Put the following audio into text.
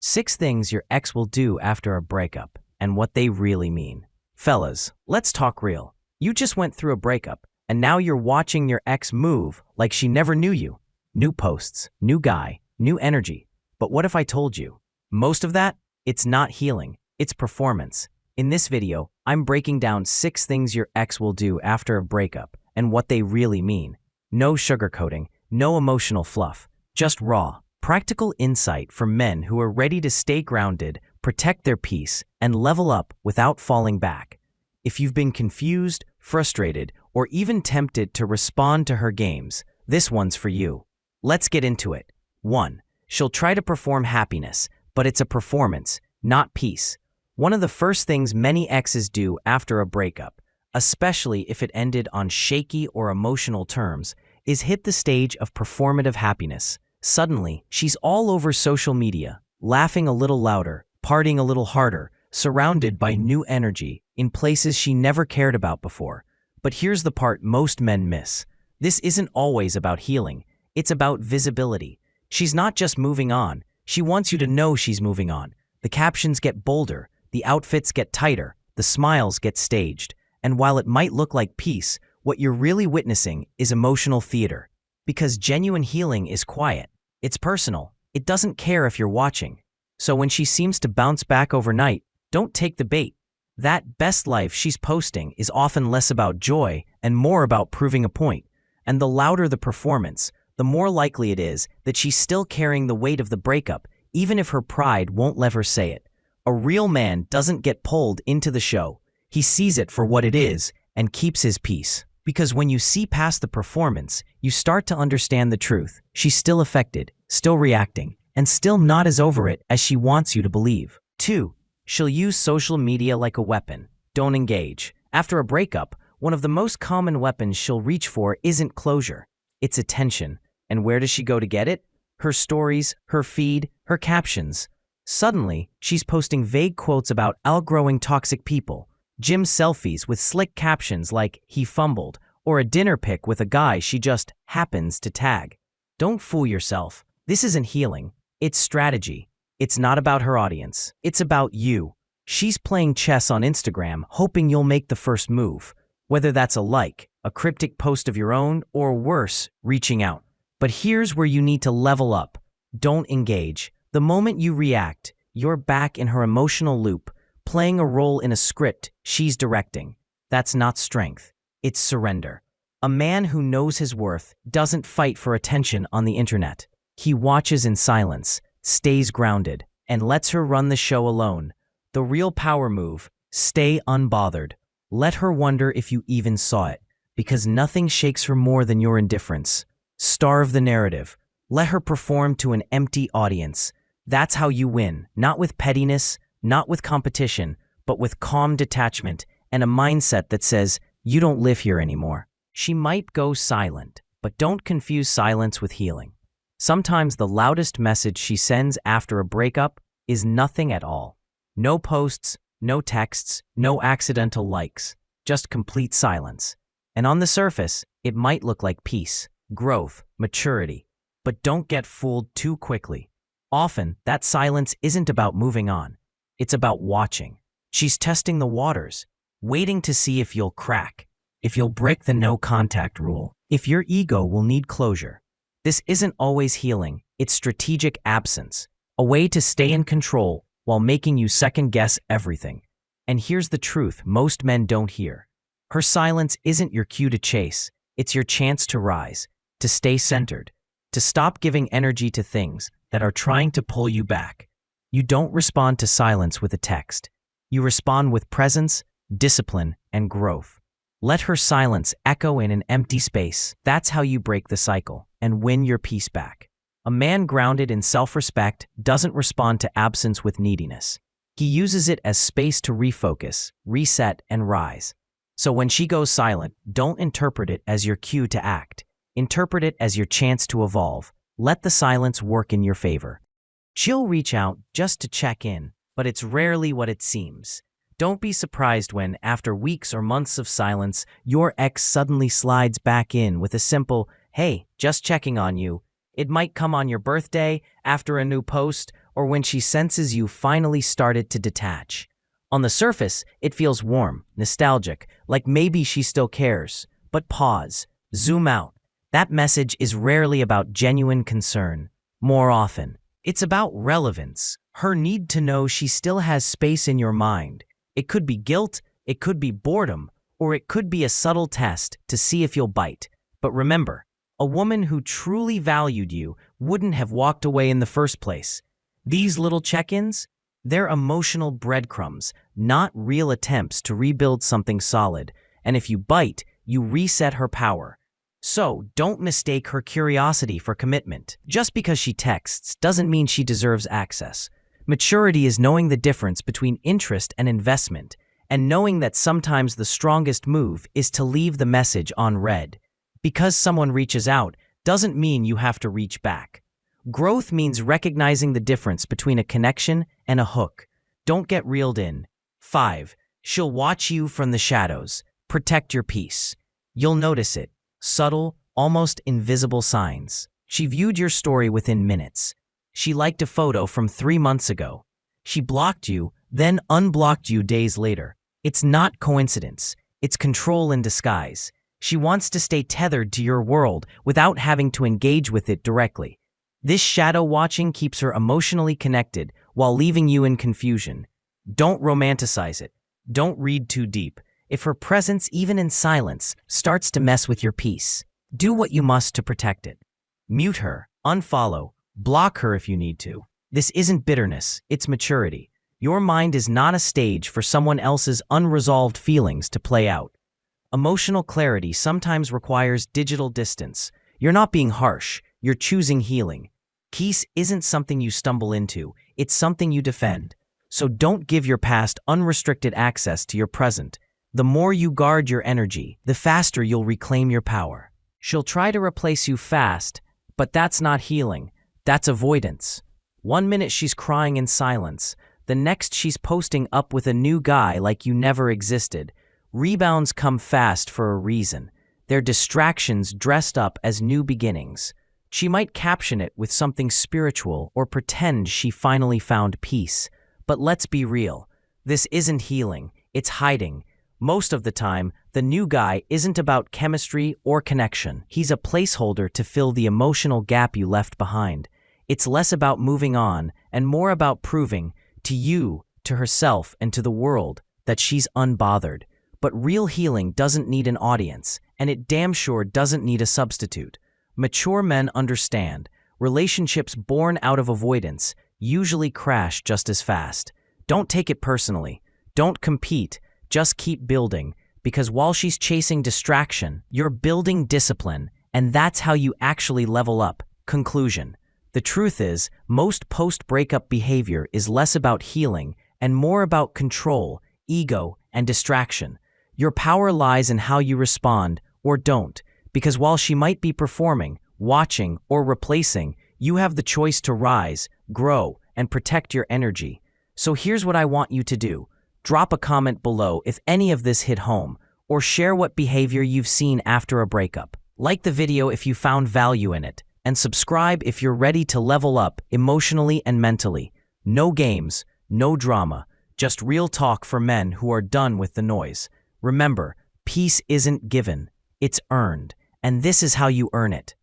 6 things your ex will do after a breakup and what they really mean. Fellas, let's talk real. You just went through a breakup, and now you're watching your ex move like she never knew you. New posts, new guy, new energy. But what if I told you? Most of that, it's not healing, it's performance. In this video, I'm breaking down 6 things your ex will do after a breakup and what they really mean. No sugarcoating, no emotional fluff, just raw, practical insight for men who are ready to stay grounded, protect their peace, and level up without falling back. If you've been confused, frustrated, or even tempted to respond to her games, this one's for you. Let's get into it. 1. She'll try to perform happiness, but it's a performance, not peace. One of the first things many exes do after a breakup, especially if it ended on shaky or emotional terms, is hit the stage of performative happiness. Suddenly, she's all over social media, laughing a little louder, partying a little harder, surrounded by new energy in places she never cared about before. But here's the part most men miss. This isn't always about healing, it's about visibility. She's not just moving on, she wants you to know she's moving on. The captions get bolder, the outfits get tighter, the smiles get staged. And while it might look like peace, what you're really witnessing is emotional theater. Because genuine healing is quiet. It's personal. It doesn't care if you're watching. So when she seems to bounce back overnight, don't take the bait. That best life she's posting is often less about joy and more about proving a point. And the louder the performance, the more likely it is that she's still carrying the weight of the breakup, even if her pride won't let her say it. A real man doesn't get pulled into the show. He sees it for what it is and keeps his peace. Because when you see past the performance, you start to understand the truth. She's still affected, still reacting, and still not as over it as she wants you to believe. 2. She'll use social media like a weapon. Don't engage. After a breakup, one of the most common weapons she'll reach for isn't closure. It's attention. And where does she go to get it? Her stories, her feed, her captions. Suddenly, she's posting vague quotes about outgrowing toxic people, gym selfies with slick captions like "he fumbled," or a dinner pic with a guy she just happens to tag. Don't fool yourself. This isn't healing. It's strategy. It's not about her audience. It's about you. She's playing chess on Instagram, hoping you'll make the first move, whether that's a like, a cryptic post of your own, or worse, reaching out. But here's where you need to level up. Don't engage. The moment you react, you're back in her emotional loop, playing a role in a script she's directing. That's not strength. It's surrender. A man who knows his worth doesn't fight for attention on the internet. He watches in silence, stays grounded, and lets her run the show alone. The real power move: stay unbothered. Let her wonder if you even saw it, because nothing shakes her more than your indifference. Starve the narrative. Let her perform to an empty audience. That's how you win, not with pettiness, not with competition, but with calm detachment and a mindset that says, you don't live here anymore. She might go silent, but don't confuse silence with healing. Sometimes the loudest message she sends after a breakup is nothing at all. No posts, no texts, no accidental likes, just complete silence. And on the surface, it might look like peace, growth, maturity. But don't get fooled too quickly. Often, that silence isn't about moving on. It's about watching. She's testing the waters, waiting to see if you'll crack, if you'll break the no contact rule, if your ego will need closure. This isn't always healing, it's strategic absence, a way to stay in control while making you second-guess everything. And here's the truth most men don't hear. Her silence isn't your cue to chase, it's your chance to rise, to stay centered, to stop giving energy to things that are trying to pull you back. You don't respond to silence with a text. You respond with presence, discipline, and growth. Let her silence echo in an empty space. That's how you break the cycle and win your peace back. A man grounded in self-respect doesn't respond to absence with neediness. He uses it as space to refocus, reset, and rise. So when she goes silent, don't interpret it as your cue to act. Interpret it as your chance to evolve. Let the silence work in your favor. She'll reach out just to check in, but it's rarely what it seems. Don't be surprised when, after weeks or months of silence, your ex suddenly slides back in with a simple, "Hey, just checking on you." It might come on your birthday, after a new post, or when she senses you finally started to detach. On the surface, it feels warm, nostalgic, like maybe she still cares. But pause, zoom out. That message is rarely about genuine concern. More often, it's about relevance, her need to know she still has space in your mind. It could be guilt, it could be boredom, or it could be a subtle test to see if you'll bite. But remember, a woman who truly valued you wouldn't have walked away in the first place. These little check-ins, they're emotional breadcrumbs, not real attempts to rebuild something solid. And if you bite, you reset her power. So, don't mistake her curiosity for commitment. Just because she texts doesn't mean she deserves access. Maturity is knowing the difference between interest and investment, and knowing that sometimes the strongest move is to leave the message unread. Because someone reaches out doesn't mean you have to reach back. Growth means recognizing the difference between a connection and a hook. Don't get reeled in. 5. She'll watch you from the shadows. Protect your peace. You'll notice it. Subtle, almost invisible signs. She viewed your story within minutes. She liked a photo from 3 months ago. She blocked you, then unblocked you days later. It's not coincidence. It's control in disguise. She wants to stay tethered to your world without having to engage with it directly. This shadow watching keeps her emotionally connected while leaving you in confusion. Don't romanticize it. Don't read too deep. If her presence, even in silence, starts to mess with your peace, do what you must to protect it. Mute her, unfollow, block her if you need to. This isn't bitterness, it's maturity. Your mind is not a stage for someone else's unresolved feelings to play out. Emotional clarity sometimes requires digital distance. You're not being harsh, you're choosing healing. Peace isn't something you stumble into, it's something you defend. So don't give your past unrestricted access to your present. The more you guard your energy, the faster you'll reclaim your power. She'll try to replace you fast, but that's not healing, that's avoidance. 1 minute she's crying in silence, the next she's posting up with a new guy like you never existed. Rebounds come fast for a reason. They're distractions dressed up as new beginnings. She might caption it with something spiritual or pretend she finally found peace. But let's be real, this isn't healing, it's hiding. Most of the time, the new guy isn't about chemistry or connection. He's a placeholder to fill the emotional gap you left behind. It's less about moving on and more about proving to you, to herself, and to the world that she's unbothered. But real healing doesn't need an audience, and it damn sure doesn't need a substitute. Mature men understand. Relationships born out of avoidance usually crash just as fast. Don't take it personally. Don't compete. Just keep building, because while she's chasing distraction, you're building discipline, and that's how you actually level up. Conclusion. The truth is, most post-breakup behavior is less about healing and more about control, ego, and distraction. Your power lies in how you respond or don't, because while she might be performing, watching, or replacing, you have the choice to rise, grow, and protect your energy. So here's what I want you to do. Drop a comment below if any of this hit home, or share what behavior you've seen after a breakup. Like the video if you found value in it, and subscribe if you're ready to level up emotionally and mentally. No games, no drama, just real talk for men who are done with the noise. Remember, peace isn't given, it's earned, and this is how you earn it.